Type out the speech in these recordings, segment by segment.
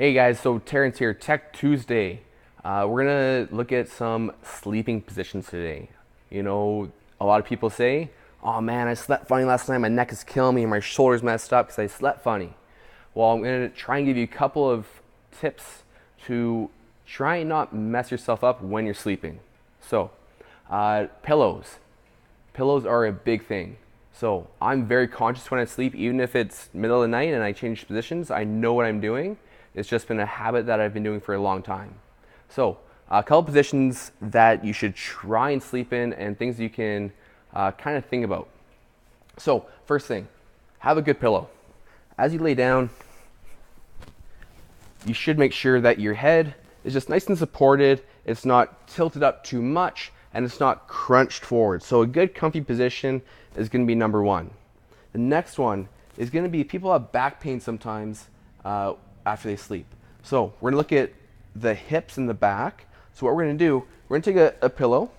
Hey guys, so Terrence here, Tech Tuesday. We're gonna look at some sleeping positions today. You know, a lot of people say, "Oh man, I slept funny last night. My neck is killing me, and my shoulders messed up because I slept funny." Well, I'm gonna try and give you a couple of tips to try and not mess yourself up when you're sleeping. So, pillows. Pillows are a big thing. So I'm very conscious when I sleep, even if it's middle of the night and I change positions. I know what I'm doing. It's just been a habit that I've been doing for a long time. So a couple positions that you should try and sleep in and things you can kind of think about. So first thing, have a good pillow. As you lay down, you should make sure that your head is just nice and supported. It's not tilted up too much and it's not crunched forward. So a good comfy position is going to be number one. The next one is going to be people have back pain sometimes after they sleep. So we're going to look at the hips and the back. So what we're going to do, we're going to take a pillow,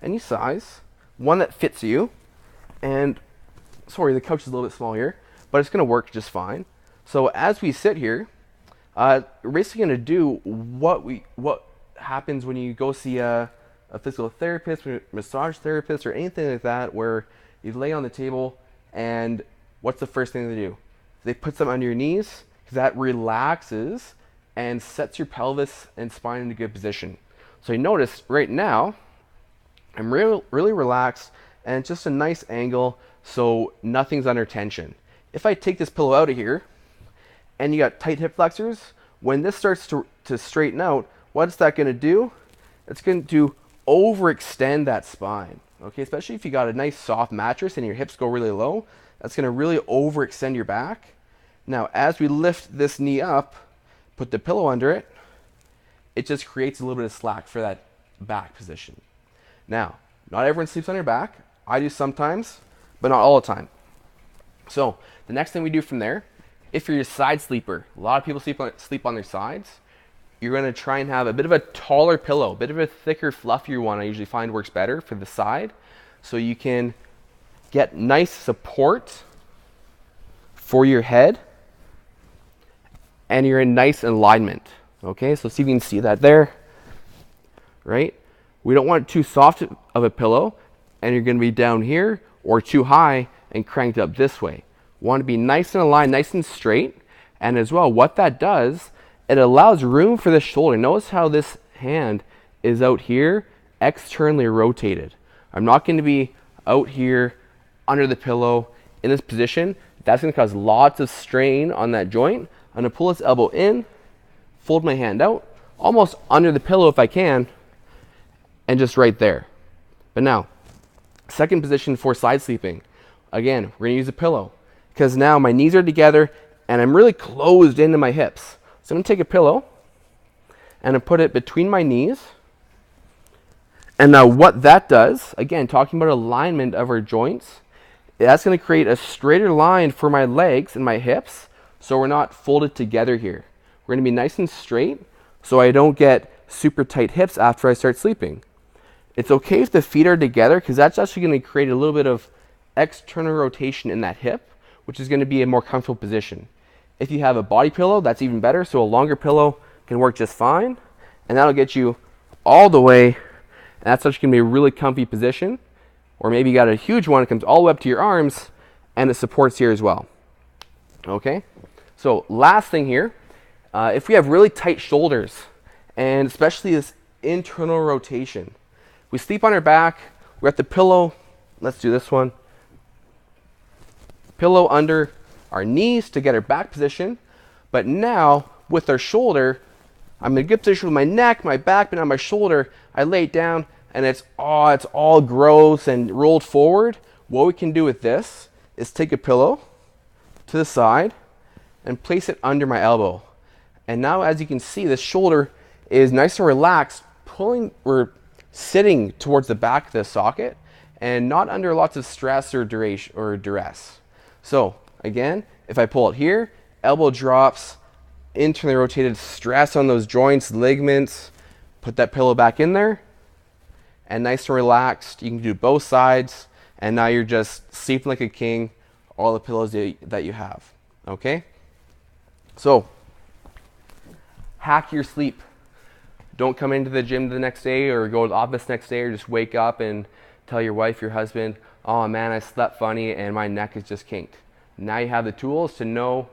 any size, one that fits you. And sorry, the couch is a little bit small here, but it's going to work just fine. So as we sit here, we're basically going to do what happens when you go see a physical therapist, massage therapist, or anything like that, where you lay on the table and what's the first thing they do? They put something under your knees because that relaxes and sets your pelvis and spine in a good position. So you notice right now, I'm really relaxed and just a nice angle so nothing's under tension. If I take this pillow out of here and you got tight hip flexors, when this starts to straighten out, what's that going to do? It's going to overextend that spine, okay? Especially if you got a nice soft mattress and your hips go really low, that's going to really overextend your back. Now, as we lift this knee up, put the pillow under it, it just creates a little bit of slack for that back position. Now, not everyone sleeps on their back. I do sometimes, but not all the time. So the next thing we do from there, if you're a side sleeper, a lot of people sleep on their sides. You're going to try and have a bit of a taller pillow, a bit of a thicker, fluffier one. I usually find works better for the side, so you can get nice support for your head and you're in nice alignment. Okay, so see if you can see that there, right? We don't want too soft of a pillow and you're going to be down here, or too high and cranked up this way. Want to be nice and aligned, nice and straight. And as well, what that does, it allows room for the shoulder. Notice how this hand is out here, externally rotated. I'm not going to be out here under the pillow in this position. That's going to cause lots of strain on that joint. I'm going to pull this elbow in, fold my hand out, almost under the pillow if I can, and just right there. But now, second position for side sleeping. Again, we're going to use a pillow because now my knees are together and I'm really closed into my hips. So I'm going to take a pillow and I put it between my knees. And now what that does, again, talking about alignment of our joints, that's going to create a straighter line for my legs and my hips, so we're not folded together here. We're going to be nice and straight so I don't get super tight hips after I start sleeping. It's okay if the feet are together because that's actually going to create a little bit of external rotation in that hip, which is going to be a more comfortable position. If you have a body pillow, that's even better. So a longer pillow can work just fine. And that'll get you all the way. And that's actually going to be a really comfy position. Or maybe you got a huge one that comes all the way up to your arms and it supports here as well. Okay? So last thing here, if we have really tight shoulders, and especially this internal rotation, we sleep on our back, we're at the pillow. Let's do this one. Pillow under our knees to get our back position, but now with our shoulder, I'm in a good position with my neck, my back, but on my shoulder, I lay it down and it's all gross and rolled forward. What we can do with this is take a pillow to the side and place it under my elbow. And now as you can see, the shoulder is nice and relaxed, we're sitting towards the back of the socket and not under lots of stress or duress. So again, if I pull it here, elbow drops, internally rotated, stress on those joints, ligaments, put that pillow back in there, and nice and relaxed. You can do both sides, and now you're just sleeping like a king, all the pillows that you have, okay? So hack your sleep. Don't come into the gym the next day or go to the office next day or just wake up and tell your wife, your husband, oh man, I slept funny and my neck is just kinked. Now you have the tools to know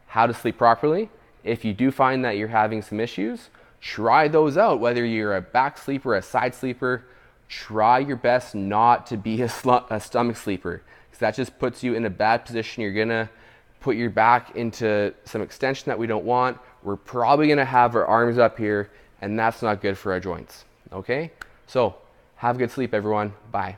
how to sleep properly. If you do find that you're having some issues, try those out. Whether you're a back sleeper, a side sleeper, try your best not to be a stomach sleeper, because that just puts you in a bad position. You're gonna put your back into some extension that we don't want. We're probably gonna have our arms up here, and that's not good for our joints. Okay? So have a good sleep, everyone. Bye.